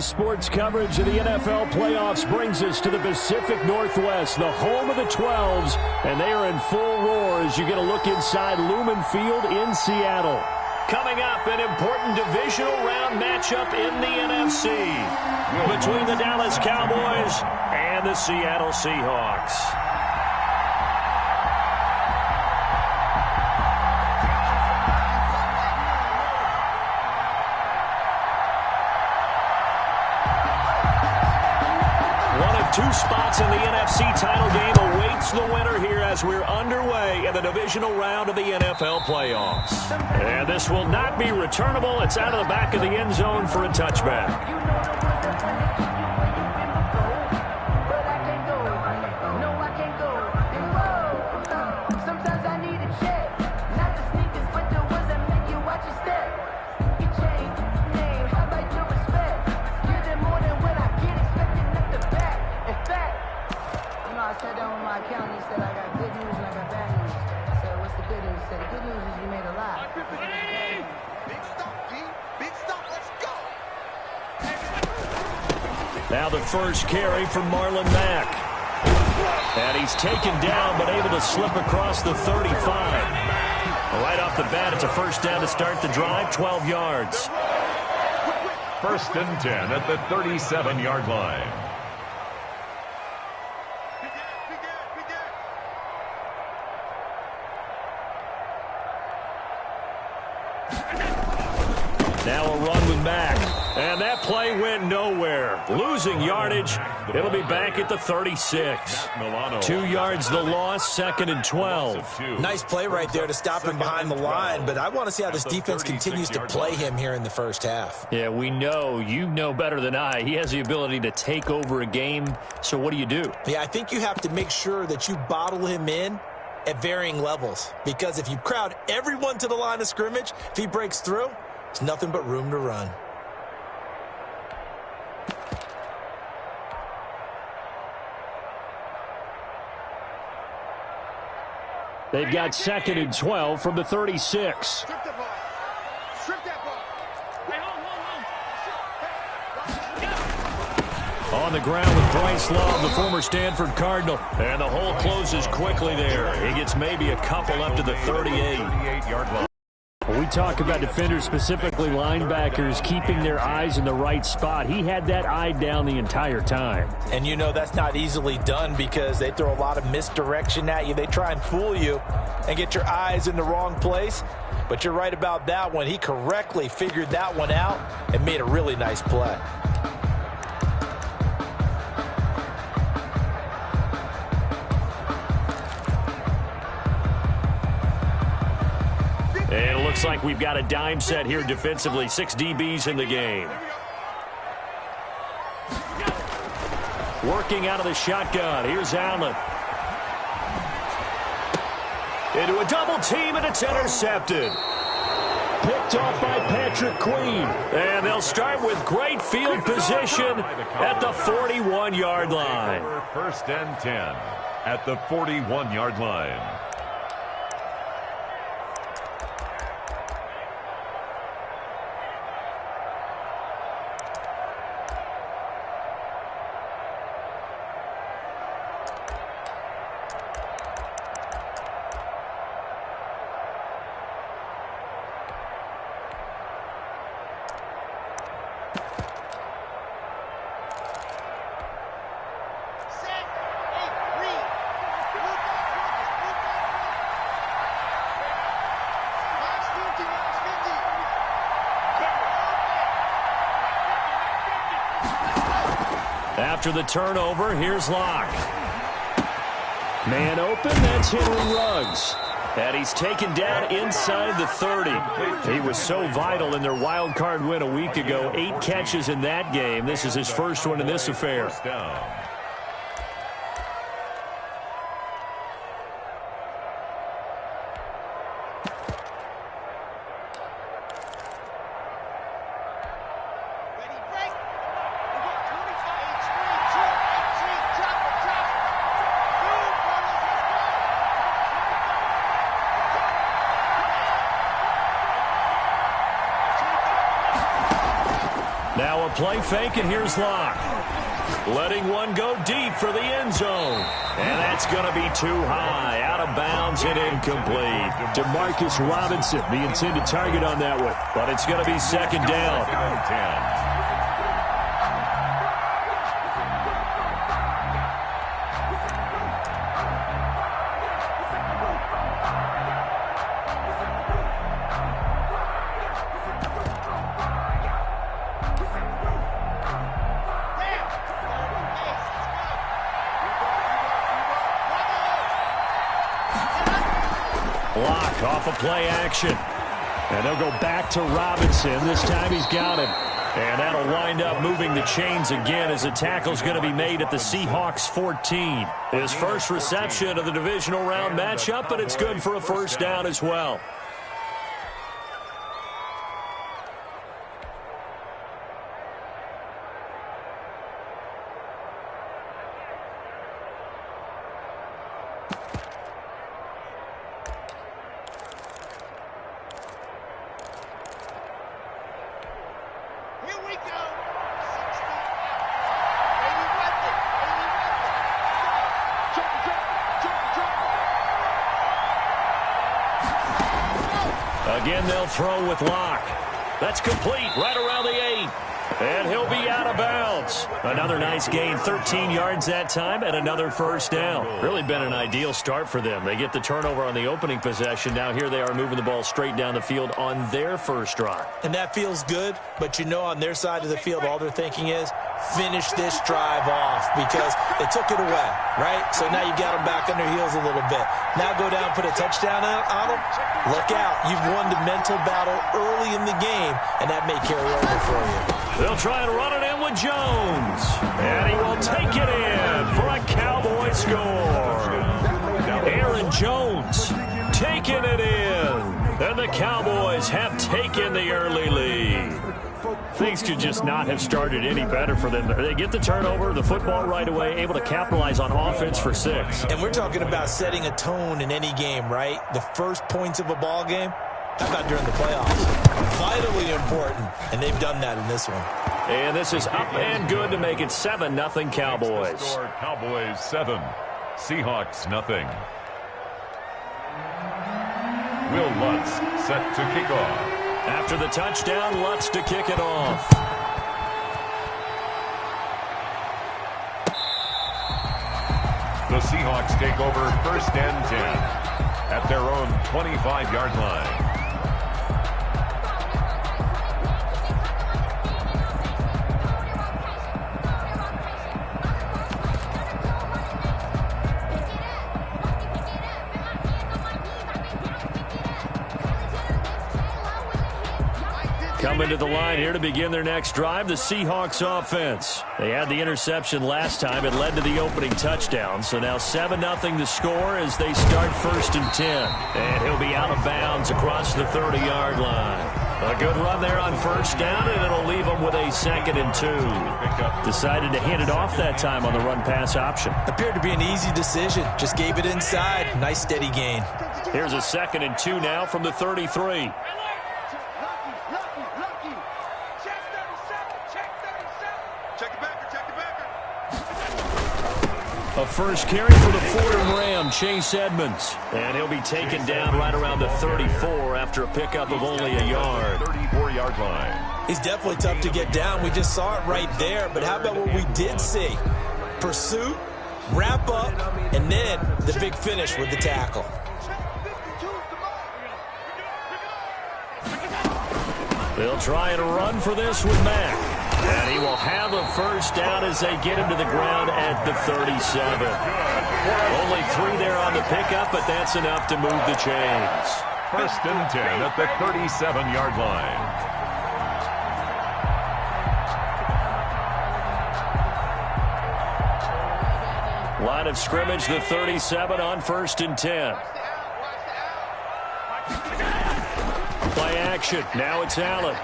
Sports coverage of the NFL playoffs brings us to the Pacific Northwest, the home of the 12s, and they are in full roar as you get a look inside Lumen Field in Seattle. Coming up, an important divisional round matchup in the NFC between the Dallas Cowboys and the Seattle Seahawks. Two spots in the NFC title game awaits the winner here as we're underway in the divisional round of the NFL playoffs. And this will not be returnable. It's out of the back of the end zone for a touchback. Now the first carry from Marlon Mack. And he's taken down but able to slip across the 35. Right off the bat, it's a first down to start the drive, 12 yards. First and 10 at the 37-yard line. Now a run with Mack. And that play went nowhere. Losing yardage. It'll be back at the 36. 2 yards the loss, second and 12. Nice play right there to stop him behind the line, but I want to see how this defense continues to play him here in the first half. Yeah, we know. You know better than I. He has the ability to take over a game. So what do you do? Yeah, I think you have to make sure that you bottle him in at varying levels, because if you crowd everyone to the line of scrimmage, if he breaks through, there's nothing but room to run. They've got second and 12 from the 36. Strip that ball. Strip that ball. Hey, hold. On the ground with Bryce Love, the former Stanford Cardinal. And the hole closes quickly there. He gets maybe a couple up to the 38-yard line. We talk about defenders, specifically linebackers, keeping their eyes in the right spot. He had that eye down the entire time. And you know that's not easily done because they throw a lot of misdirection at you. They try and fool you and get your eyes in the wrong place. But you're right about that one. He correctly figured that one out and made a really nice play. And it looks like we've got a dime set here defensively. 6 DBs in the game. Working out of the shotgun. Here's Allen. Into a double team, and it's intercepted. Picked off by Patrick Queen. And they'll start with great field position at the 41-yard line. First and 10 at the 41-yard line. After the turnover, here's Locke. Man open, that's Henry Ruggs. And he's taken down inside the 30. He was so vital in their wild card win a week ago. 8 catches in that game. This is his first one in this affair. Now a play fake, and here's Locke. Letting one go deep for the end zone. And that's going to be too high. Out of bounds and incomplete. DeMarcus Robinson, the intended target on that one. But it's going to be second down. 10. Block off a play action. And they'll go back to Robinson. This time he's got him. And that'll wind up moving the chains again as the tackle's going to be made at the Seahawks 14. His first reception of the divisional round matchup, but it's good for a first down as well. Again, they'll throw with Locke. That's complete right around the 8. And he'll be out of bounds. Another nice gain, 13 yards that time, and another first down. Really been an ideal start for them. They get the turnover on the opening possession. Now here they are moving the ball straight down the field on their first drive. And that feels good, but you know on their side of the field, all they're thinking is, finish this drive off because they took it away, right? So now you got them back on their heels a little bit. Now go down and put a touchdown on them. Look out. You've won the mental battle early in the game, and that may carry over for you. They'll try and run it in with Jones. And he will take it in for a Cowboy score. Aaron Jones taking it in. And the Cowboys have taken the early lead. Things could just not have started any better for them. They get the turnover, the football right away, able to capitalize on offense for 6. And we're talking about setting a tone in any game, right? The first points of a ball game, how about during the playoffs? Vitally important, and they've done that in this one. And this is up and good to make it 7-0 Cowboys. Score, Cowboys 7, Seahawks 0. Will Lutz set to kick off. After the touchdown, Lutz to kick it off. The Seahawks take over 1st and 10 at their own 25-yard line. Coming to the line here to begin their next drive, the Seahawks offense. They had the interception last time. It led to the opening touchdown. So now 7-0 the score as they start 1st and 10. And he'll be out of bounds across the 30-yard line. A good run there on 1st down, and it'll leave them with a 2nd and 2. Decided to hand it off that time on the run-pass option. Appeared to be an easy decision. Just gave it inside. Nice steady gain. Here's a 2nd and 2 now from the 33. A first carry for the Fordham Ram, Chase Edmonds. And he'll be taken down right around the 34 after a pickup of only a yard. 34-yard line. He's definitely tough to get down. We just saw it right there. But how about what we did see? Pursuit, wrap up, and then the big finish with the tackle. They'll try and run for this with Mack. And he will have a first down as they get him to the ground at the 37. Only 3 there on the pickup, but that's enough to move the chains. 1st and 10 at the 37-yard line. Line of scrimmage, the 37 on 1st and 10. Play action. Now it's Allen.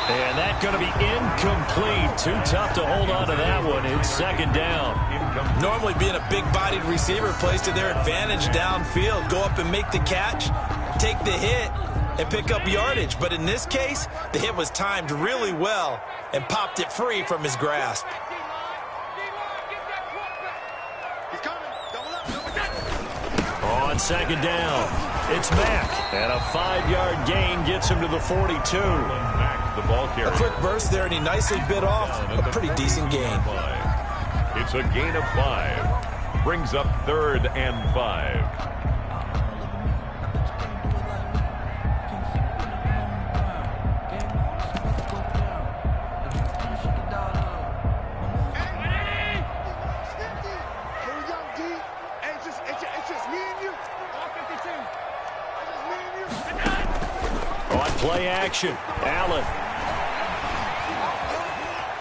And that's going to be incomplete. Too tough to hold on to that one. It's 2nd down. Normally being a big-bodied receiver plays to their advantage downfield. Go up and make the catch, take the hit, and pick up yardage. But in this case, the hit was timed really well and popped it free from his grasp. On second down, it's Mack. And a 5-yard gain gets him to the 42. Back the ball carrier. A quick burst there, and he nicely bit off a pretty decent gain. It's a gain of 5. Brings up 3rd and 5. Play action. Allen.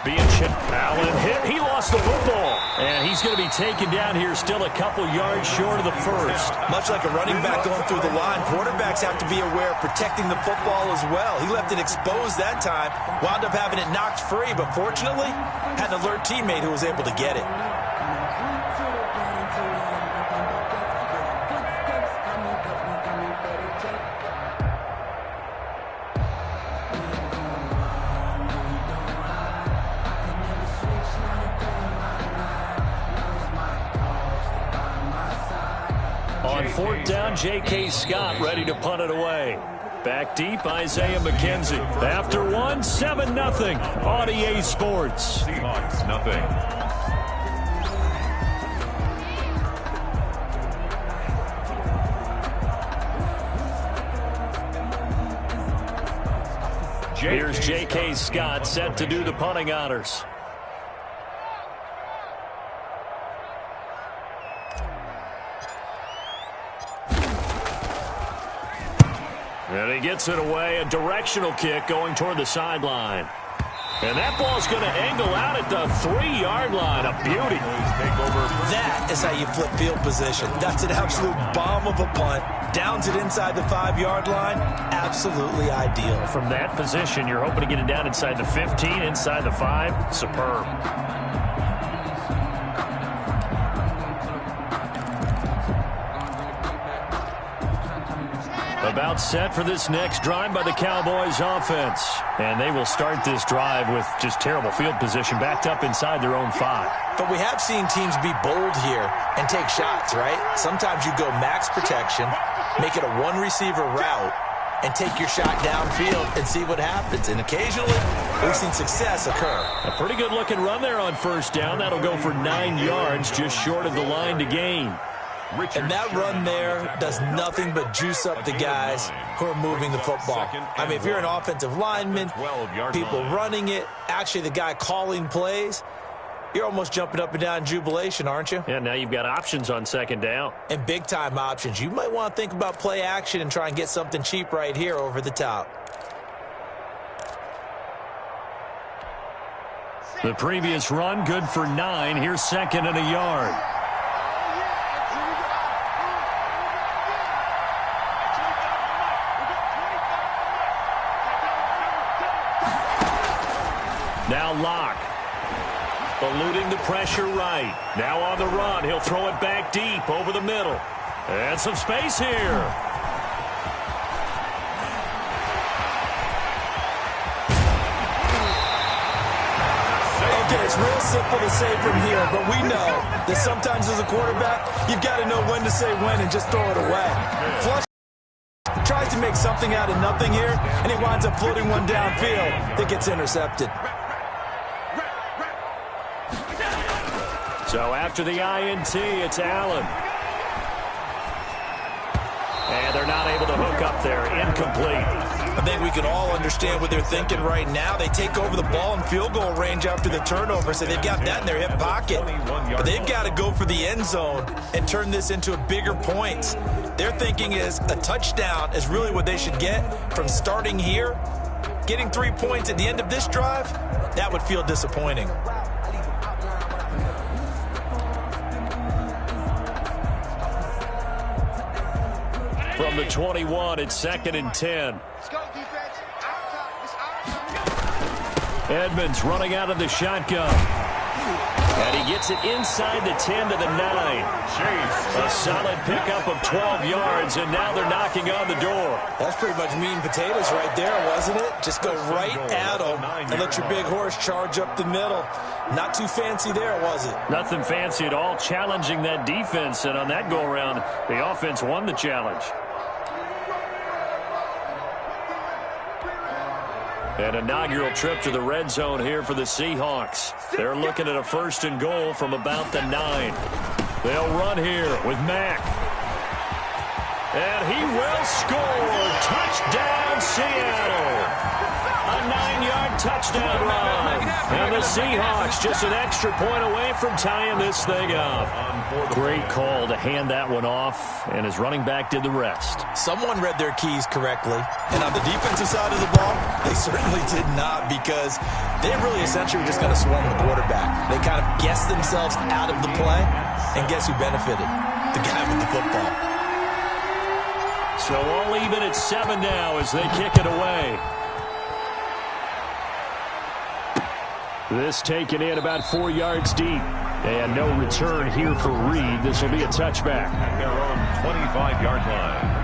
Allen hit. He lost the football. And he's going to be taken down here still a couple yards short of the first. Much like a running back going through the line, quarterbacks have to be aware of protecting the football as well. He left it exposed that time. Wound up having it knocked free, but fortunately, had an alert teammate who was able to get it. On 4th down, J.K. Scott ready to punt it away. Back deep, Isaiah McKenzie. After one, 7-0 on EA Sports. Seahawks, nothing. Here's J.K. Scott set to do the punting honors. And he gets it away, a directional kick going toward the sideline. And that ball's going to angle out at the 3-yard line. A beauty. That is how you flip field position. That's an absolute bomb of a punt. Downs it inside the 5-yard line. Absolutely ideal. From that position, you're hoping to get it down inside the 15, inside the 5. Superb. About set for this next drive by the Cowboys offense. And they will start this drive with just terrible field position backed up inside their own 5. But we have seen teams be bold here and take shots, right? Sometimes you go max protection, make it a one-receiver route, and take your shot downfield and see what happens. And occasionally, we've seen success occur. A pretty good-looking run there on 1st down. That'll go for 9 yards, just short of the line to gain. And that run there does nothing but juice up the guys who are moving the football. I mean, if you're an offensive lineman, people running it, actually the guy calling plays, you're almost jumping up and down in jubilation, aren't you? Yeah, now you've got options on 2nd down. And big-time options. You might want to think about play action and try and get something cheap right here over the top. The previous run, good for 9. Here's 2nd and a yard. Now Locke, eluding the pressure right. Now on the run, he'll throw it back deep over the middle. And some space here. Okay, it's real simple to say from here, but we know that sometimes as a quarterback, you've got to know when to say when and just throw it away. Flush tries to make something out of nothing here, and he winds up floating one downfield that gets intercepted. So after the INT, it's Allen. And they're not able to hook up there. Incomplete. I think we can all understand what they're thinking right now. They take over the ball in field goal range after the turnover, so they've got that in their hip pocket. But they've got to go for the end zone and turn this into a bigger points. Their thinking is a touchdown is really what they should get from starting here. Getting 3 points at the end of this drive, that would feel disappointing. From the 21, it's 2nd and 10. Edmonds running out of the shotgun. And he gets it inside the 10 to the 9. A solid pickup of 12 yards, and now they're knocking on the door. That's pretty much meat and potatoes right there, wasn't it? Just go right at them and let your big horse charge up the middle. Not too fancy there, was it? Nothing fancy at all, challenging that defense, and on that go-around, the offense won the challenge. An inaugural trip to the red zone here for the Seahawks. They're looking at a 1st and goal from about the 9. They'll run here with Mack. And he will score. Touchdown, Seattle. A 9-yard touchdown run. And the Seahawks just an extra point away from tying this thing up. Great call to hand that one off, and his running back did the rest. Someone read their keys correctly. And on the defensive side of the ball, they certainly did not, because they really essentially were just going to swarm the quarterback. They kind of guessed themselves out of the play, and guess who benefited? The guy with the football. So all even at 7 now as they kick it away. This taken in about 4 yards deep. And no return here for Reed. This will be a touchback. At their own 25-yard line.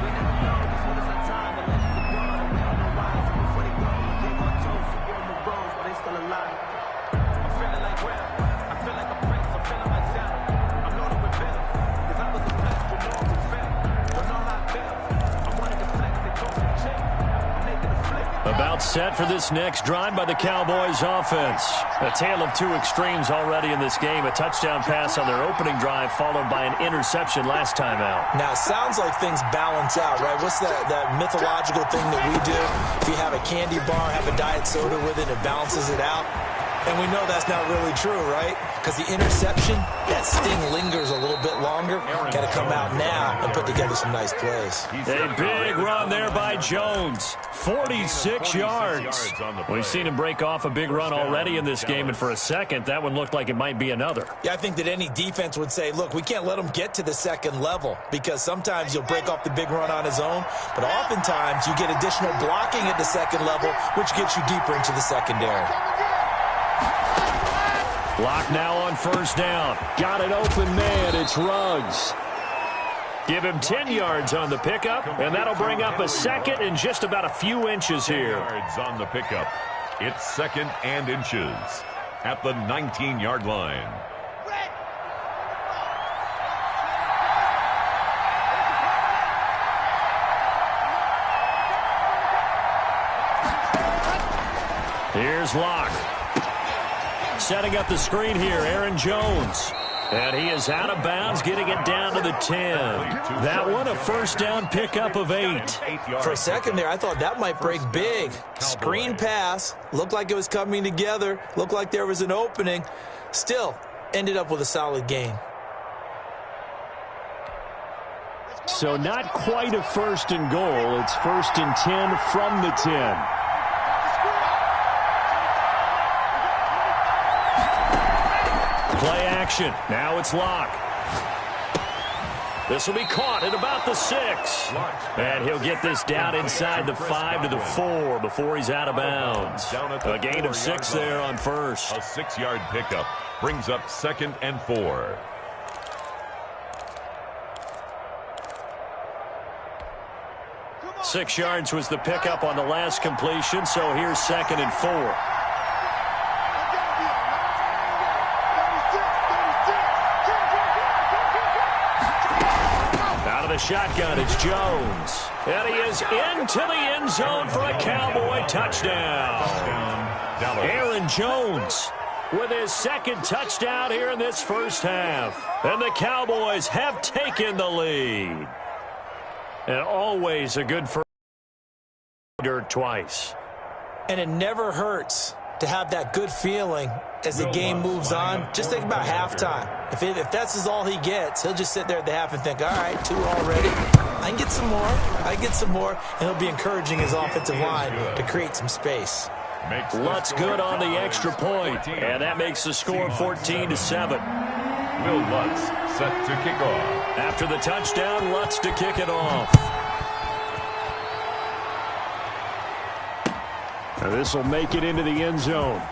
About set for this next drive by the Cowboys offense. A tale of two extremes already in this game. A touchdown pass on their opening drive followed by an interception last time out. Now, it sounds like things balance out, right? What's that mythological thing that we do? If you have a candy bar, have a diet soda with it, it balances it out. And we know that's not really true, right? Because the interception, that sting lingers a little bit longer. Got to come out now and put together some nice plays. A big run there by Jones. 46 yards. We've seen him break off a big run already in this game, and for a second, that one looked like it might be another. Yeah, I think that any defense would say, look, we can't let him get to the second level, because sometimes you'll break off the big run on his own, but oftentimes you get additional blocking at the second level, which gets you deeper into the secondary. Lock now on 1st down. Got an open man. It's Ruggs. Give him 10 yards on the pickup, and that'll bring up a second and just about a few inches here. Yards on the pickup. It's 2nd and inches at the 19-yard line. Here's Locke. Setting up the screen here, Aaron Jones. And he is out of bounds, getting it down to the 10. That one, a 1st down pickup of 8. For a second there, I thought that might break big. Screen pass. Looked like it was coming together. Looked like there was an opening. Still, ended up with a solid gain. So not quite a 1st and goal. It's 1st and 10 from the 10. Play action. Now it's Locke. This will be caught at about the 6. And he'll get this down inside the 5 to the 4 before he's out of bounds. A gain of 6 there on 1st. A 6-yard pickup brings up 2nd and 4. Six yards was the pickup on the last completion, so here's 2nd and 4. The shotgun, it's Jones. And he is into the end zone for a Cowboy touchdown. Aaron Jones with his 2nd touchdown here in this 1st half. And the Cowboys have taken the lead. And always a good first dirt twice. And it never hurts to have that good feeling as the game moves on. Just think about halftime. If that's all he gets, he'll just sit there at the half and think, all right, 2 already. I can get some more. I can get some more. And he'll be encouraging his offensive line to create some space. Lutz good on the extra point, and that makes the score 14-7. Will Lutz set to kick off. After the touchdown, Lutz to kick it off. This will make it into the end zone.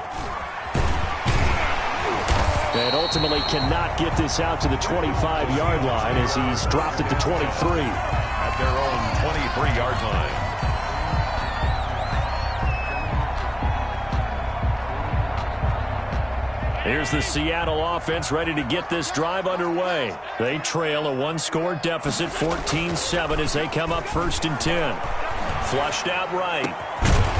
And ultimately cannot get this out to the 25-yard line as he's dropped at the 23. At their own 23-yard line. Here's the Seattle offense ready to get this drive underway. They trail a one-score deficit, 14-7, as they come up 1st and 10. Flushed out right.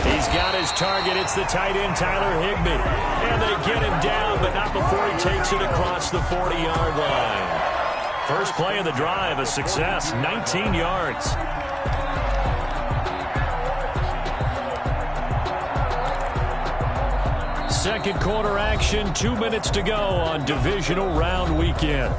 He's got his target. It's the tight end, Tyler Higbee. And they get him down, but not before he takes it across the 40-yard line. First play of the drive, a success, 19 yards. Second quarter action, 2 minutes to go on divisional round weekend.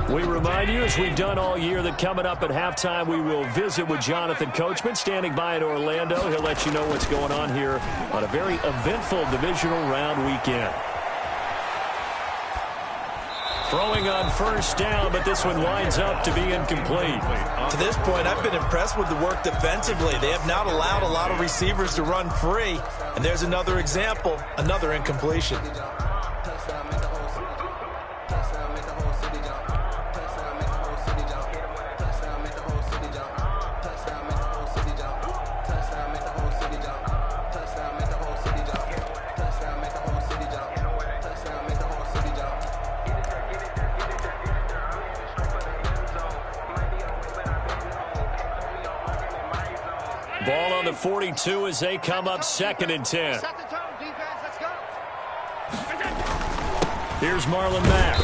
We remind you, as we've done all year, that coming up at halftime, we will visit with Jonathan Coachman, standing by in Orlando. He'll let you know what's going on here on a very eventful divisional round weekend. Throwing on first down, but this one winds up to be incomplete. To this point, I've been impressed with the work defensively. They have not allowed a lot of receivers to run free. And there's another example, another incompletion. Ball on the 42 as they come up 2nd and 10. Here's Marlon Mack.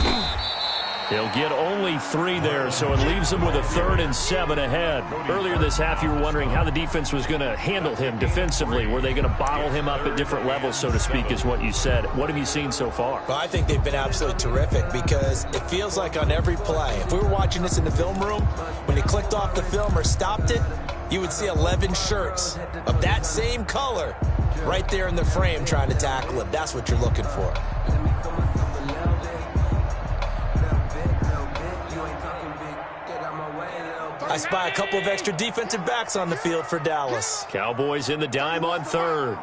He'll get only 3 there, so it leaves him with a 3rd and 7 ahead. Earlier this half, you were wondering how the defense was going to handle him defensively. Were they going to bottle him up at different levels, so to speak, is what you said. What have you seen so far? Well, I think they've been absolutely terrific because it feels like on every play, if we were watching this in the film room, when he clicked off the film or stopped it, you would see 11 shirts of that same color right there in the frame trying to tackle him. That's what you're looking for. I spy a couple of extra defensive backs on the field for Dallas. Cowboys in the dime on 3rd.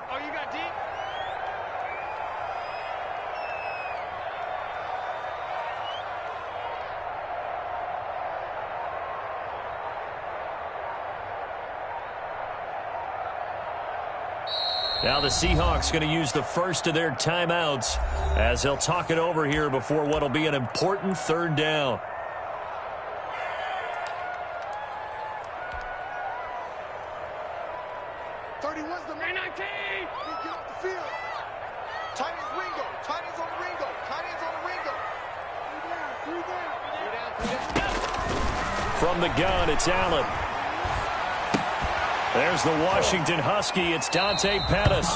Now the Seahawks going to use the first of their timeouts as they'll talk it over here before what will be an important 3rd down. From the gun, it's Allen. There's the Washington Husky. It's Dante Pettis.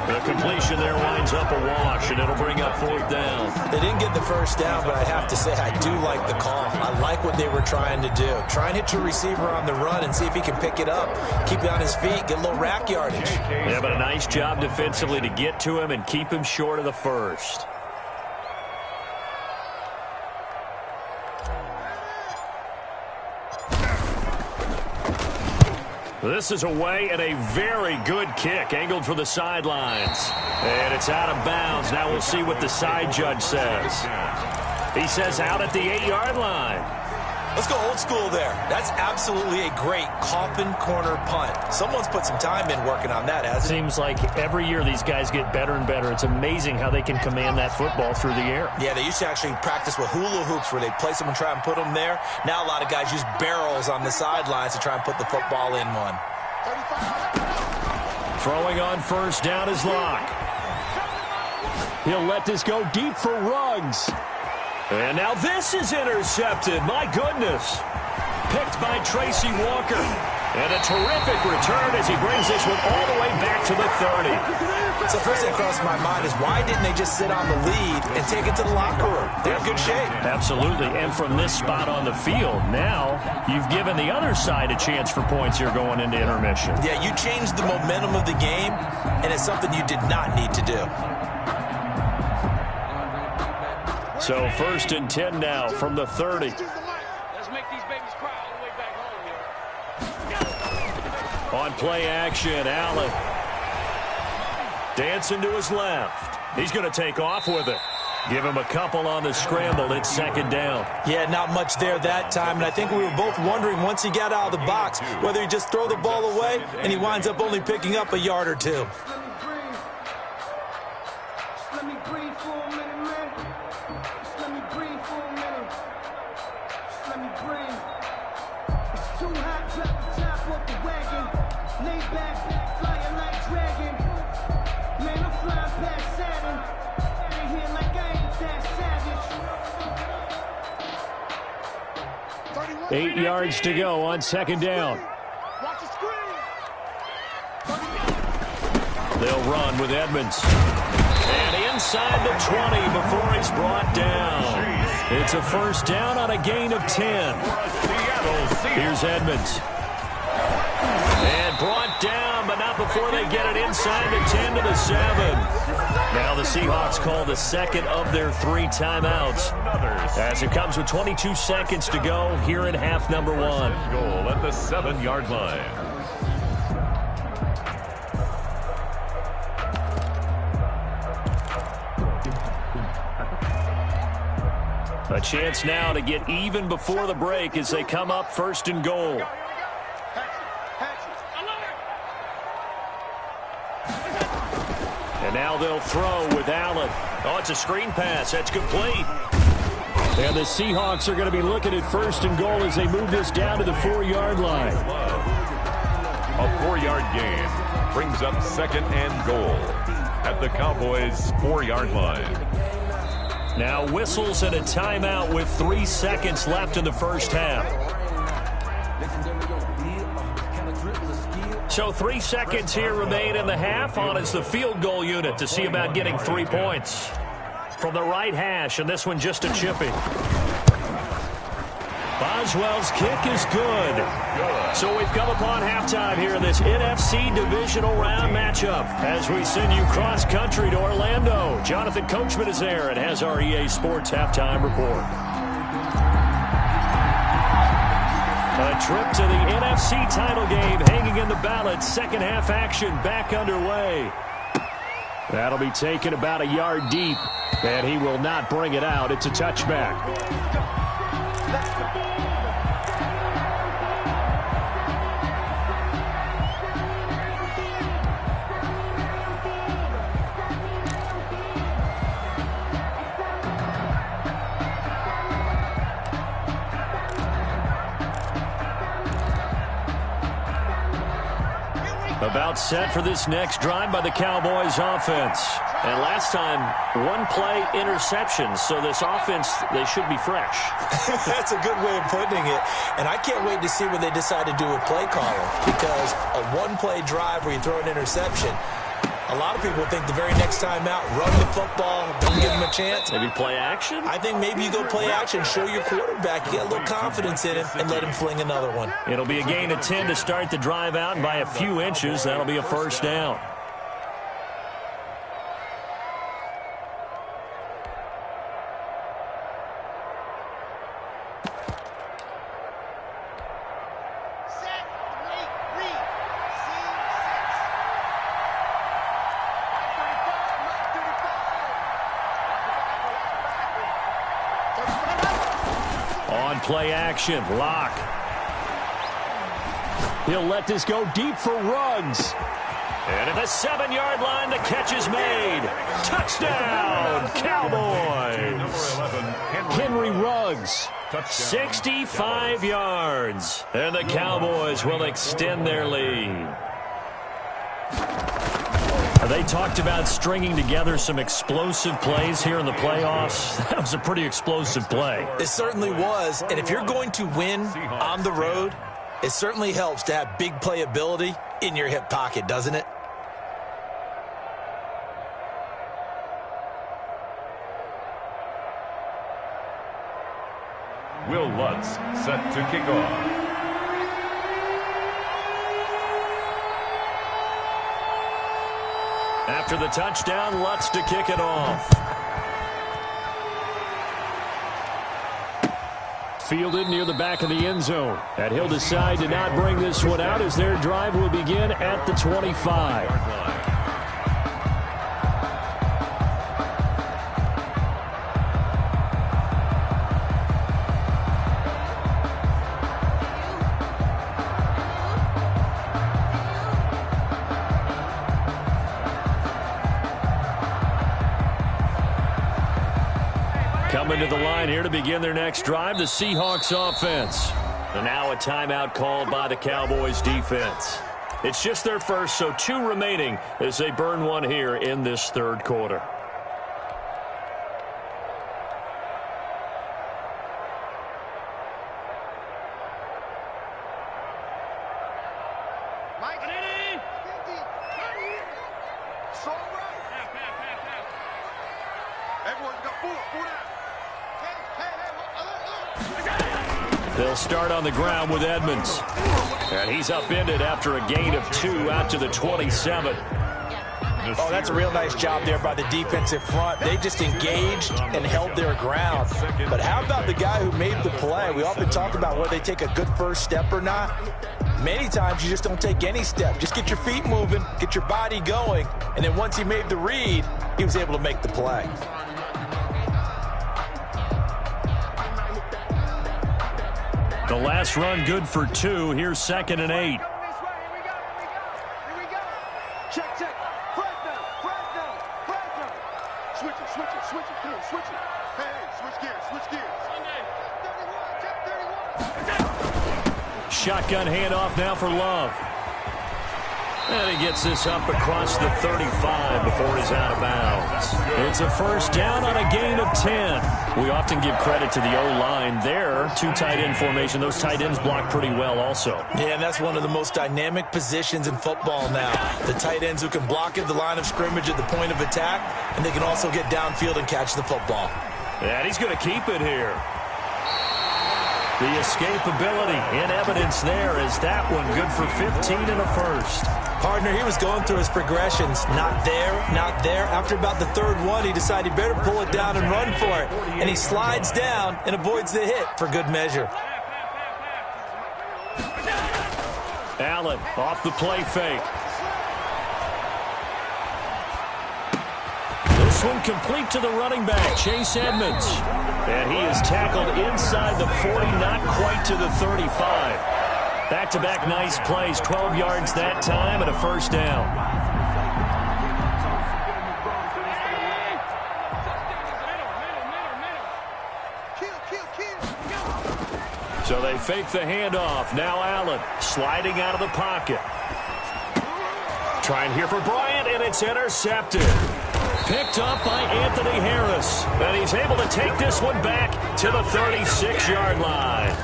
The completion there winds up a wash, and it'll bring up 4th down. They didn't get the first down, but I have to say I do like the call. I like what they were trying to do. Try and hit your receiver on the run and see if he can pick it up. Keep it on his feet, get a little rack yardage. Yeah, but a nice job defensively to get to him and keep him short of the first. This is away and a very good kick, angled for the sidelines. And it's out of bounds. Now we'll see what the side judge says. He says out at the 8-yard line. Let's go old school there. That's absolutely a great coffin corner punt. Someone's put some time in working on that, hasn't it? Seems like every year these guys get better and better. It's amazing how they can command that football through the air. Yeah, they used to actually practice with hula hoops where they'd place them and try and put them there. Now a lot of guys use barrels on the sidelines to try and put the football in one. Throwing on first down is Locke. He'll let this go deep for Ruggs. And now this is intercepted. My goodness. Picked by Tracy Walker. And a terrific return as he brings this one all the way back to the 30. So first thing across my mind is why didn't they just sit on the lead and take it to the locker room? They're in good shape. Absolutely. And from this spot on the field, now you've given the other side a chance for points here going into intermission. Yeah, you changed the momentum of the game, and it's something you did not need to do. So 1st and 10 now from the 30. Let's make these babies cry all the way back home here. On play action, Allen. Dancing to his left. He's going to take off with it. Give him a couple on the scramble. It's second down. Yeah, not much there that time. And I think we were both wondering once he got out of the box whether he just throw the ball away and he winds up only picking up a yard or two. Eight yards to go on second down. They'll run with Edmonds. And inside the 20 before he's brought down. It's a first down on a gain of 10. Here's Edmonds. And brought down, but not before they get it inside the 10 to the 7. Now the Seahawks call the second of their 3 timeouts as it comes with 22 seconds to go here in half number 1. Goal at the 7-yard line. A chance now to get even before the break as they come up first and goal. And now they'll throw with Allen. Oh, it's a screen pass. That's complete. And the Seahawks are going to be looking at first and goal as they move this down to the 4-yard line. A 4-yard gain brings up second and goal at the Cowboys' 4-yard line. Now whistles and a timeout with 3 seconds left in the first half. So 3 seconds here remain in the half. On is the field goal unit to see about getting 3 points. From the right hash, and this one just a chippy. Boswell's kick is good. So we've come upon halftime here in this NFC divisional round matchup as we send you cross-country to Orlando. Jonathan Coachman is there and has our EA Sports halftime report. A trip to the NFC title game hanging in the balance. Second half action back underway. That'll be taken about a yard deep, and he will not bring it out. It's a touchback. About set for this next drive by the Cowboys offense. And last time, 1-play interception. So this offense, they should be fresh. That's a good way of putting it. And I can't wait to see what they decide to do with play calling. Because a 1-play drive where you throw an interception, a lot of people think the very next time out, run the football, don't give them a chance. Maybe play action? I think maybe you go play action, show your quarterback, get a little confidence in him, and let him fling another one. It'll be a gain of 10 to start the drive out, and by a few inches, that'll be a first down. Play action. Lock. He'll let this go deep for Ruggs. And at the 7-yard line, the catch is made. Touchdown, Cowboys. Henry Ruggs, 65 yards. And the Cowboys will extend their lead. They talked about stringing together some explosive plays here in the playoffs. That was a pretty explosive play. It certainly was. And if you're going to win on the road, it certainly helps to have big playability in your hip pocket, doesn't it? Will Lutz set to kick off. After the touchdown, Lutz to kick it off. Fielded near the back of the end zone. And he'll decide to not bring this one out as their drive will begin at the 25. Coming to the line here to begin their next drive, the Seahawks offense. And now a timeout called by the Cowboys defense. It's just their first, so 2 remaining as they burn one here in this third quarter. They'll start on the ground with Edmonds. And he's upended after a gain of 2 out to the 27. Oh, that's a real nice job there by the defensive front. They just engaged and held their ground. But how about the guy who made the play? We often talk about whether they take a good first step or not. Many times you just don't take any step. Just get your feet moving, get your body going, and then once he made the read, he was able to make the play. The last run good for 2. Here's 2nd and 8. Shotgun handoff now for Love. And he gets this up across the 35 before he's out of bounds. It's a first down on a gain of 10. We often give credit to the O-line there. 2 tight end formation. Those tight ends block pretty well also. Yeah, and that's one of the most dynamic positions in football now. The tight ends who can block at the line of scrimmage at the point of attack, and they can also get downfield and catch the football. And he's going to keep it here. The escapability in evidence there is that one good for 15 and a first. Partner, he was going through his progressions. Not there, not there. After about the 3rd one, he decided he better pull it down and run for it. And he slides down and avoids the hit for good measure. Allen off the play fake. This one complete to the running back, Chase Edmonds. And he is tackled inside the 40, not quite to the 35. Back-to-back nice plays, 12 yards that time and a first down. So they fake the handoff. Now Allen sliding out of the pocket. Trying here for Bryant, and it's intercepted. Picked up by Anthony Harris. And he's able to take this one back to the 36-yard line.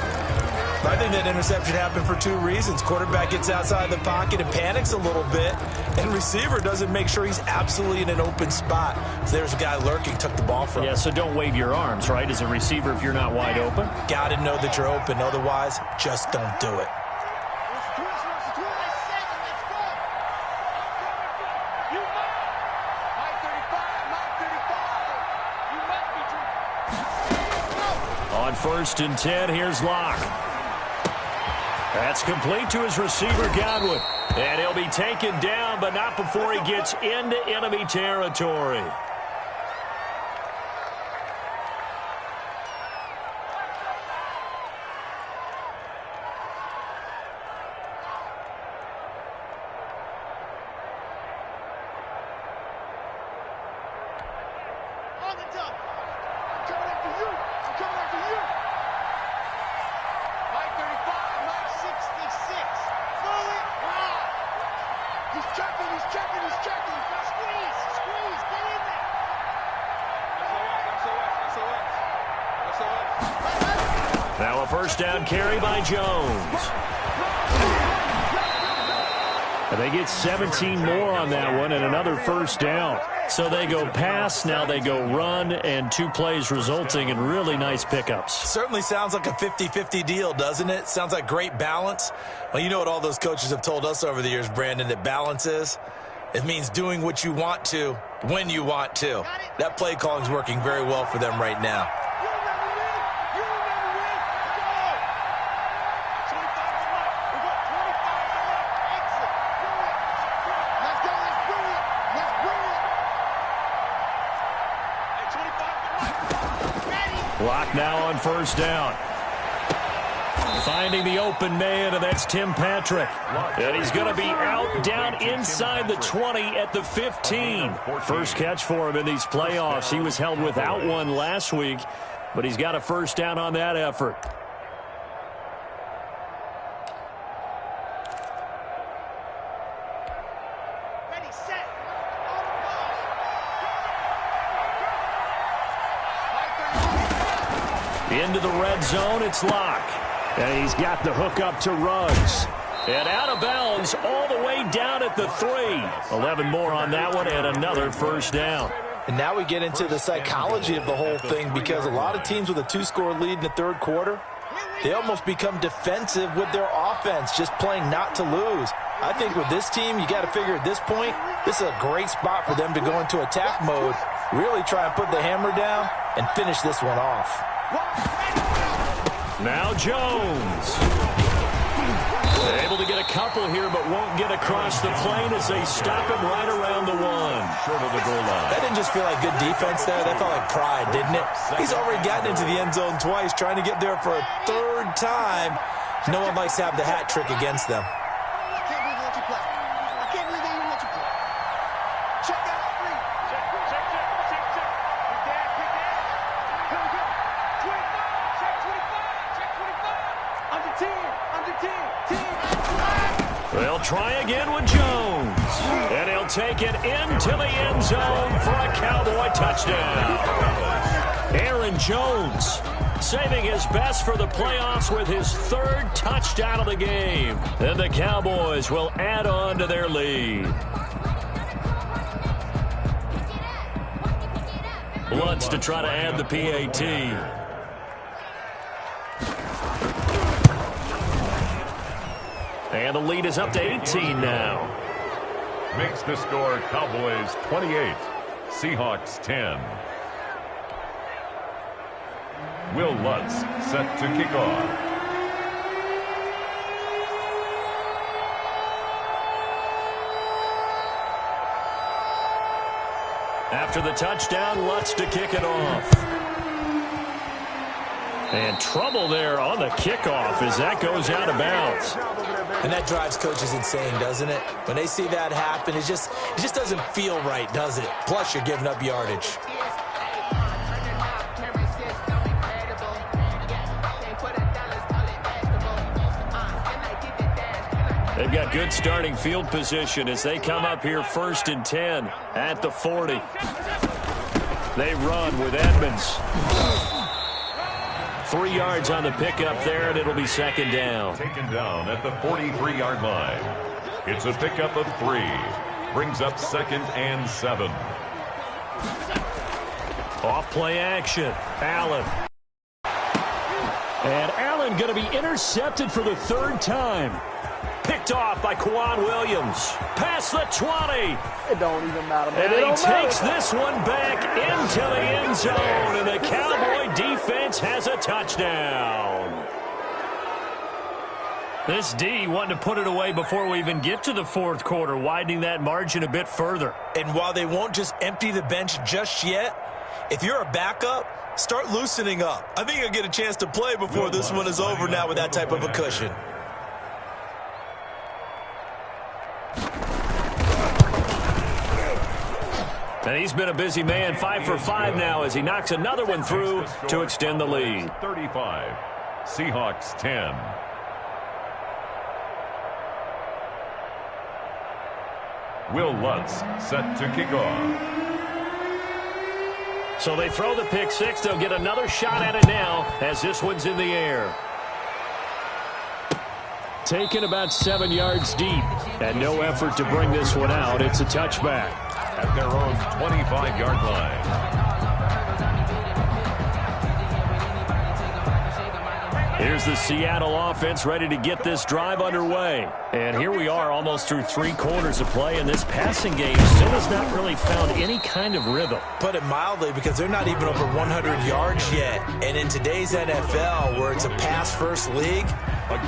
I think that interception happened for 2 reasons. Quarterback gets outside the pocket and panics a little bit, and receiver doesn't make sure he's absolutely in an open spot. So there's a guy lurking, took the ball from him. Yeah, so don't wave your arms, right, as a receiver if you're not wide open. Got to know that you're open. Otherwise, just don't do it. On 1st and 10, here's Locke. That's complete to his receiver, Godwin. And he'll be taken down, but not before he gets into enemy territory. Now a first down carry by Jones. And they get 17 more on that one and another first down. So they go pass, now they go run, and 2 plays resulting in really nice pickups. Certainly sounds like a 50-50 deal, doesn't it? Sounds like great balance. Well, you know what all those coaches have told us over the years, Brandon, that balance is? It means doing what you want to when you want to. That play calling is working very well for them right now. Lock now on first down. Finding the open man, and that's Tim Patrick. And he's going to be out down inside the 20 at the 15. First catch for him in these playoffs. He was held without one last week, but he's got a first down on that effort. Into the red zone, it's Locke. And he's got the hook up to Ruggs. And out of bounds all the way down at the 3. 11 more on that one and another first down. And now we get into the psychology of the whole thing, because a lot of teams with a 2-score lead in the third quarter, they almost become defensive with their offense, just playing not to lose. I think with this team, you got to figure at this point, this is a great spot for them to go into attack mode, really try and put the hammer down and finish this one off. Now Jones. Able to get a couple here, but won't get across the plane as they stop him right around the 1. Short of the goal line. That didn't just feel like good defense there. That felt like pride, didn't it? He's already gotten into the end zone twice, trying to get there for a third time. No one likes to have the hat trick against them. I can't believe they let you play. I can't believe they even let you play. Check out 3. Check. Pick that. Here we go. 25. Check 25. Under 10. 10. They'll try again with Jones. And he'll take it into the end zone for a Cowboy touchdown. Aaron Jones saving his best for the playoffs with his 3rd touchdown of the game. And the Cowboys will add on to their lead. Lutz to try to add the PAT. And the lead is up to 18 now. Makes the score Cowboys 28, Seahawks 10. Will Lutz set to kick off. After the touchdown, Lutz to kick it off. And trouble there on the kickoff as that goes out of bounds. And that drives coaches insane, doesn't it? When they see that happen, it just doesn't feel right, does it? Plus, you're giving up yardage. They've got good starting field position as they come up here 1st and 10 at the 40. They run with Edmonds. 3 yards on the pickup there, and it'll be 2nd down. Taken down at the 43-yard line. It's a pickup of 3. Brings up 2nd and 7. Off play action. Allen. And Allen going to be intercepted for the 3rd time. Picked off by Kwan Williams. Past the 20. It don't even matter. And he takes this one back into the end zone. And the Cowboy defense has a touchdown. This D wanting to put it away before we even get to the 4th quarter, widening that margin a bit further. And while they won't just empty the bench just yet, if you're a backup, start loosening up. I think you'll get a chance to play before this one is over now with that type of a cushion. And he's been a busy man, 5 for 5 now as he knocks another one through to extend the lead. 35, Seahawks 10. Will Lutz set to kick off. So they throw the pick 6. They'll get another shot at it now as this one's in the air. Taken about 7 yards deep and no effort to bring this one out. It's a touchback. At their own 25-yard line. Here's the Seattle offense ready to get this drive underway. And here we are almost through 3 quarters of play, and this passing game still has not really found any kind of rhythm. Put it mildly, because they're not even over 100 yards yet. And in today's NFL, where it's a pass-first league,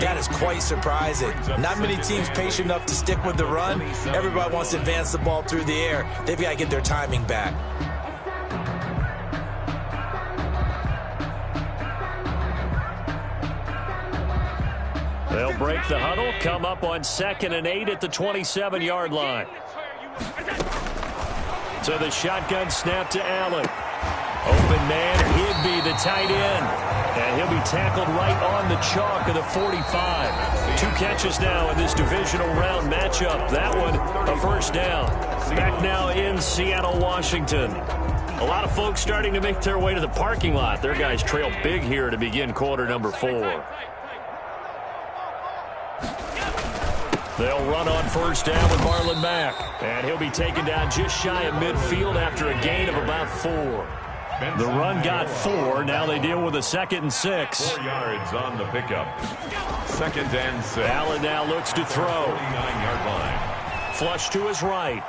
that is quite surprising. Not many teams patient enough to stick with the run. Everybody wants to advance the ball through the air. They've got to get their timing back. break the huddle, come up on 2nd and 8 at the 27-yard line. So the shotgun snap to Allen. Open man, Higby, the tight end. And he'll be tackled right on the chalk of the 45. 2 catches now in this divisional round matchup. That one, a first down. Back now in Seattle, Washington. A lot of folks starting to make their way to the parking lot. Their guys trail big here to begin quarter number 4. They'll run on first down with Marlon Mack. And he'll be taken down just shy of midfield after a gain of about 4. The run got 4. Now they deal with a 2nd and 6. 4 yards on the pickup. 2nd and 6. Allen now looks to throw. 49-yard line. Flush to his right.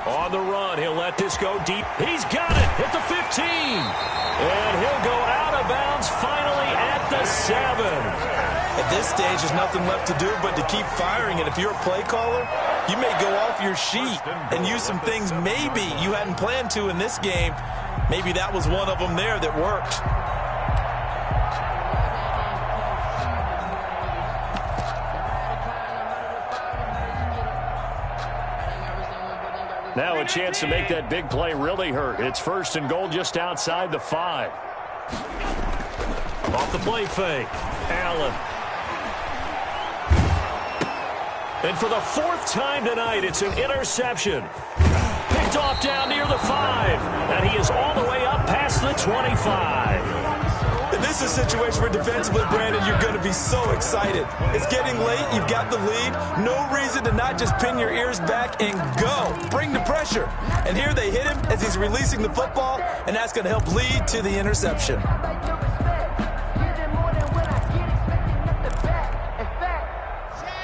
On the run, he'll let this go deep. He's got it at the 15. And he'll go out of bounds finally at the 7. At this stage, there's nothing left to do but to keep firing. And if you're a play caller, you may go off your sheet and use some things maybe you hadn't planned to in this game. Maybe that was one of them there that worked. Now a chance to make that big play really hurt. It's 1st and goal just outside the 5. Off the play fake. Allen. And for the 4th time tonight, it's an interception. Picked off down near the 5. And he is all the way up past the 25. And this is a situation where defensively, Brandon, you're going to be so excited. It's getting late. You've got the lead. No reason to not just pin your ears back and go. Bring the pressure. And here they hit him as he's releasing the football, and that's going to help lead to the interception.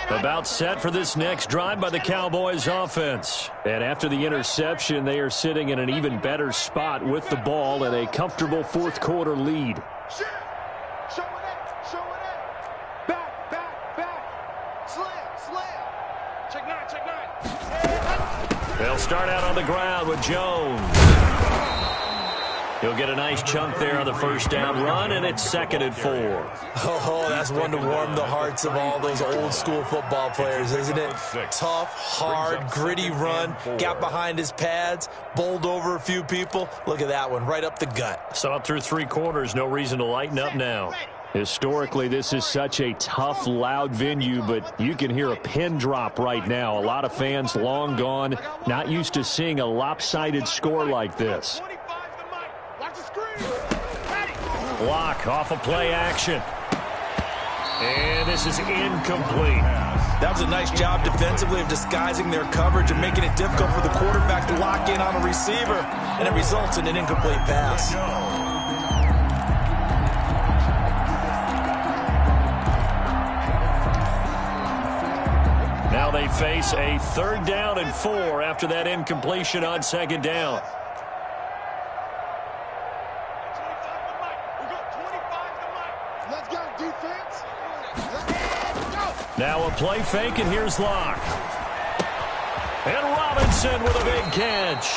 About set for this next drive by the Cowboys offense. And after the interception, they are sitting in an even better spot with the ball and a comfortable 4th quarter lead. Show it up. Back. Slam. Check 9. They'll start out on the ground with Jones. He'll get a nice chunk there on the first down run, and it's 2nd and 4. Oh, that's one to warm the hearts of all those old school football players, isn't it? Tough, hard, gritty run, got behind his pads, bowled over a few people. Look at that one, right up the gut. So up through 3 quarters, no reason to lighten up now. Historically, this is such a tough, loud venue, but you can hear a pin drop right now. A lot of fans long gone, not used to seeing a lopsided score like this. Block off of play action. And this is incomplete. That was a nice job defensively of disguising their coverage and making it difficult for the quarterback to lock in on a receiver, and it results in an incomplete pass. Now they face a 3rd down and 4 after that incompletion on 2nd down. Now a play fake, and here's Locke. And Robinson with a big catch.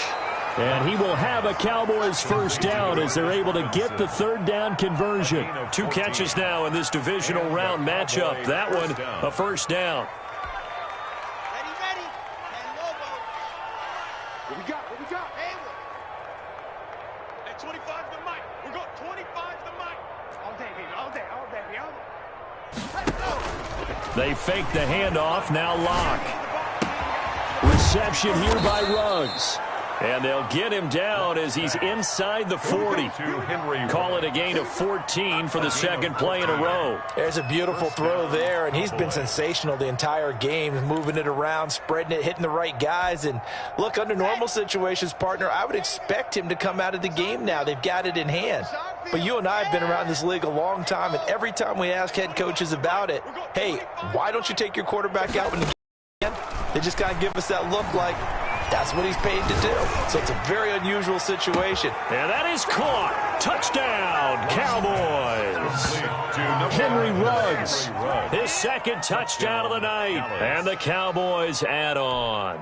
And he will have a Cowboys first down as they're able to get the 3rd down conversion. 2 catches now in this divisional round matchup. That one, a first down. Ready. And Lobo. What we got? Hayward. At 25 the mic. We got 25 the mic. All day, baby. Let's go. They fake the handoff. Now Locke. Reception here by Ruggs. And they'll get him down as he's inside the 40. Call it a gain of 14 for the 2nd play in a row. There's a beautiful throw there, and he's been sensational the entire game, moving it around, spreading it, hitting the right guys. And look, under normal situations, partner, I would expect him to come out of the game now. They've got it in hand. But you and I have been around this league a long time, and every time we ask head coaches about it, hey, why don't you take your quarterback out when the game? They just kind of give us that look like that's what he's paid to do. So it's a very unusual situation. And that is caught. Touchdown, Cowboys. Henry Ruggs, his 2nd touchdown of the night. And the Cowboys add on.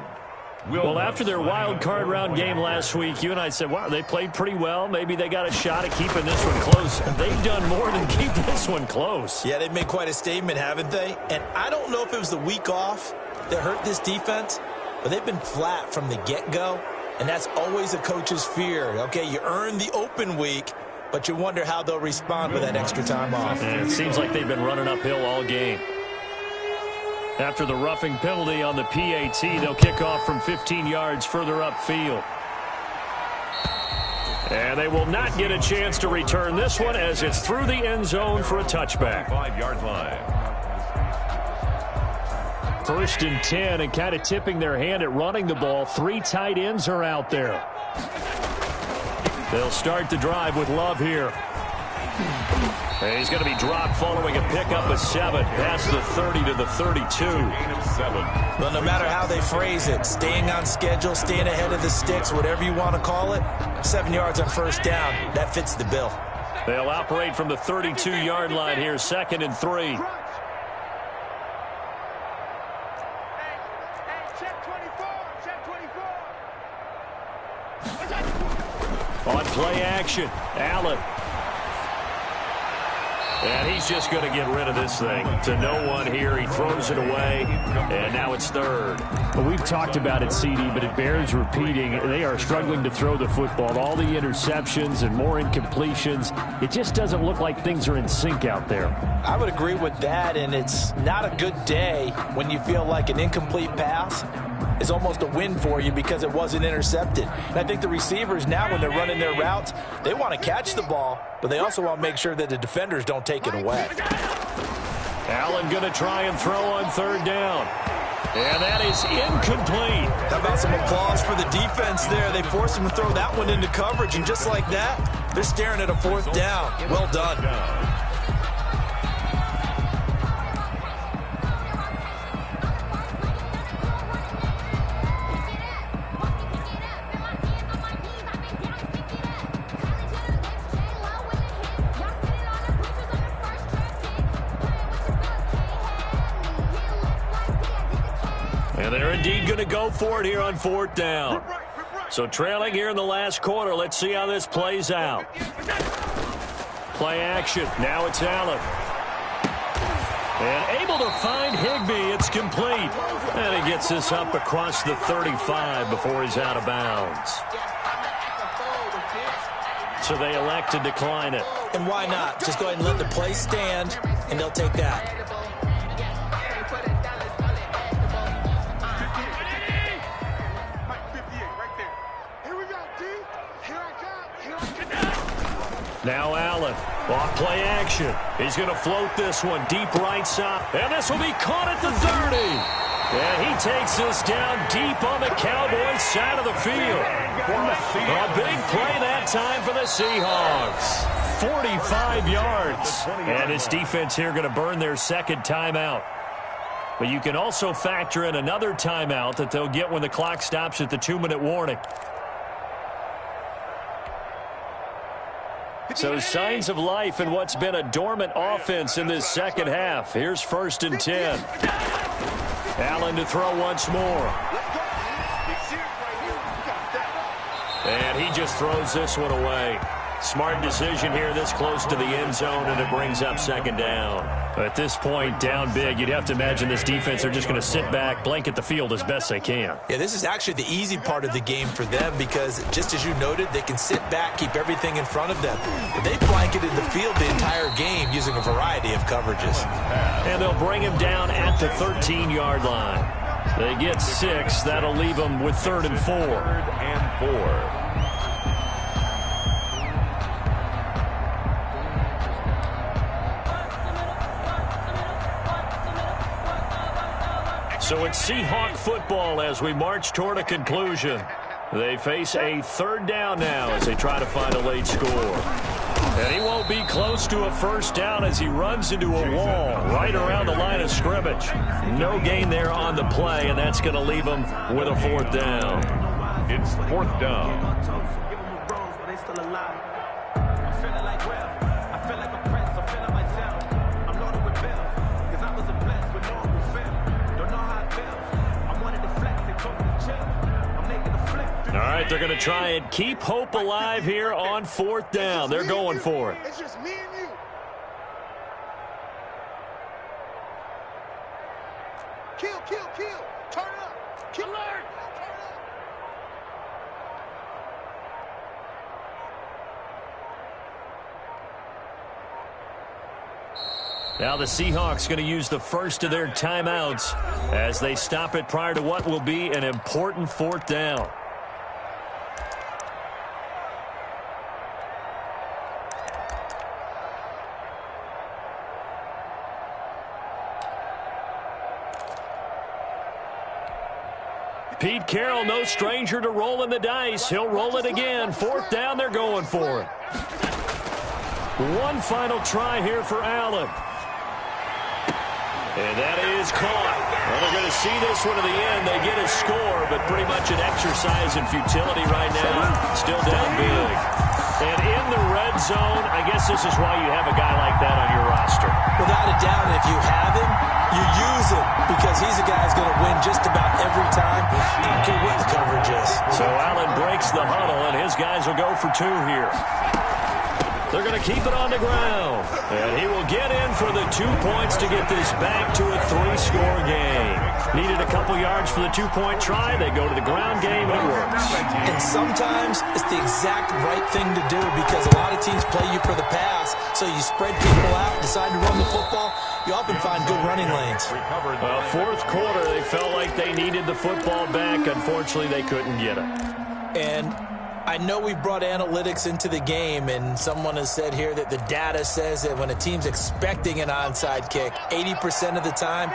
Well, after their wild card round game last week, you and I said, wow, they played pretty well. Maybe they got a shot at keeping this one close. They've done more than keep this one close. Yeah, they've made quite a statement, haven't they? And I don't know if it was the week off that hurt this defense, but they've been flat from the get-go, and that's always a coach's fear. Okay, you earn the open week, but you wonder how they'll respond with that extra time off. And it seems like they've been running uphill all game. After the roughing penalty on the PAT, they'll kick off from 15 yards further upfield. And they will not get a chance to return this one as it's through the end zone for a touchback. 5-yard line. 1st and 10, and kind of tipping their hand at running the ball. 3 tight ends are out there. They'll start the drive with Love here. And he's going to be dropped following a pickup of 7 past the 30 to the 32. Well, no matter how they phrase it, staying on schedule, staying ahead of the sticks, whatever you want to call it, 7 yards on 1st down, that fits the bill. They'll operate from the 32-yard line here, 2nd and 3. On play action, Allen. And he's just going to get rid of this thing to no one here. He throws it away, and now it's 3rd. Well, we've talked about it, CD, but it bears repeating. They are struggling to throw the football. All the interceptions and more incompletions. It just doesn't look like things are in sync out there. I would agree with that, and it's not a good day when you feel like an incomplete pass is almost a win for you because it wasn't intercepted. And I think the receivers now, when they're running their routes, they want to catch the ball, but they also want to make sure that the defenders don't take it away. Allen going to try and throw on 3rd down. And that is incomplete. How about some applause for the defense there? They forced him to throw that one into coverage, and just like that, they're staring at a 4th down. Well done. And they're indeed going to go for it here on 4th down. So trailing here in the last quarter. Let's see how this plays out. Play action. Now it's Allen. And able to find Higbee. It's complete. And he gets this up across the 35 before he's out of bounds. So they elect to decline it. And why not? Just go ahead and let the play stand, and they'll take that. Now Allen, off play action. He's going to float this one deep right side. And this will be caught at the 30. And he takes this down deep on the Cowboys side of the field. A big play that time for the Seahawks. 45 yards. And his defense here going to burn their 2nd timeout. But you can also factor in another timeout that they'll get when the clock stops at the 2-minute warning. So signs of life in what's been a dormant offense in this 2nd half. Here's 1st and 10. Allen to throw once more. And he just throws this one away. Smart decision here this close to the end zone, and it brings up 2nd down. At this point, down big, you'd have to imagine this defense are just going to sit back, blanket the field as best they can. Yeah, this is actually the easy part of the game for them because, just as you noted, they can sit back, keep everything in front of them. But they blanketed the field the entire game using a variety of coverages. And they'll bring him down at the 13-yard line. They get 6. That'll leave them with 3rd and 4. 3rd and 4. So it's Seahawk football as we march toward a conclusion. They face a 3rd down now as they try to find a late score. And he won't be close to a 1st down as he runs into a wall right around the line of scrimmage. No gain there on the play, and that's going to leave him with a 4th down. It's 4th down. right, they're going to try and keep hope alive here on 4th down. They're going for it. It's just me and you. Kill, kill, kill. Turn up. Kill. Alert. Turn up. Now the Seahawks going to use the first of their timeouts as they stop it prior to what will be an important 4th down. Pete Carroll, no stranger to rolling the dice. He'll roll it again. 4th down, they're going for it. One final try here for Allen. And that is caught. Well, they're going to see this one to the end. They get a score, but pretty much an exercise in futility right now. Still down big. And in the red zone, I guess this is why you have a guy like that on your roster. Without a doubt, if you have him, you use him because he's a guy who's going to win just about every time. I don't care what the coverage is. So Allen breaks the huddle, and his guys will go for 2 here. They're going to keep it on the ground. And he will get in for the 2 points to get this back to a 3-score game. Needed a couple yards for the 2-point try. They go to the ground game, and it works. And sometimes it's the exact right thing to do because a lot of teams play you for the pass. So you spread people out, decide to run the football. You often find good running lanes. Well, 4th quarter, they felt like they needed the football back. Unfortunately, they couldn't get it. And I know we brought analytics into the game, and someone has said here that the data says that when a team's expecting an onside kick, 80% of the time,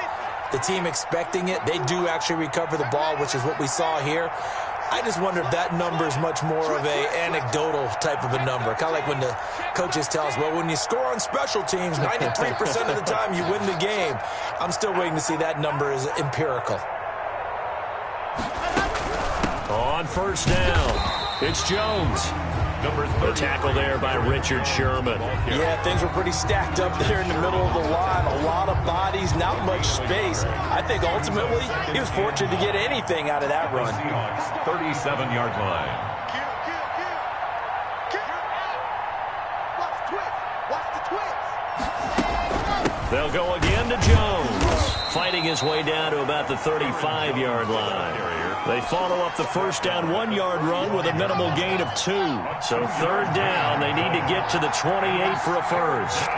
the team expecting it, they do actually recover the ball, which is what we saw here. I just wonder if that number is much more of a anecdotal type of a number. Kind of like when the coaches tell us, well, when you score on special teams, 93% of the time you win the game. I'm still waiting to see that number is empirical. On 1st down. It's Jones. The tackle there by Richard Sherman. Yeah, things were pretty stacked up there in the middle of the line. A lot of bodies, not much space. I think ultimately he was fortunate to get anything out of that run. 37-yard line. Kill, kill, kill. Kill. Watch the twist. Watch the twist. They'll go again to Jones. Fighting his way down to about the 35-yard line. They follow up the 1st down 1-yard run with a minimal gain of 2. So 3rd down, they need to get to the 28 for a first.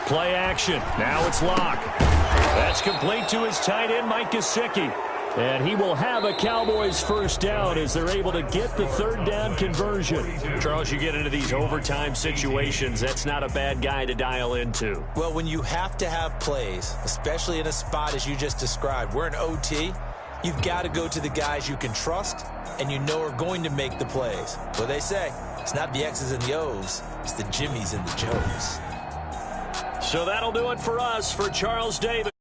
Play action. Now it's Locke. That's complete to his tight end, Mike Gesicki. And he will have a Cowboys 1st down as they're able to get the 3rd down conversion. Charles, you get into these overtime situations, that's not a bad guy to dial into. Well, when you have to have plays, especially in a spot as you just described, we're in OT, you've got to go to the guys you can trust and you know are going to make the plays. What they say, it's not the X's and the O's, it's the Jimmies and the Joes. So that'll do it for us. For Charles Davis.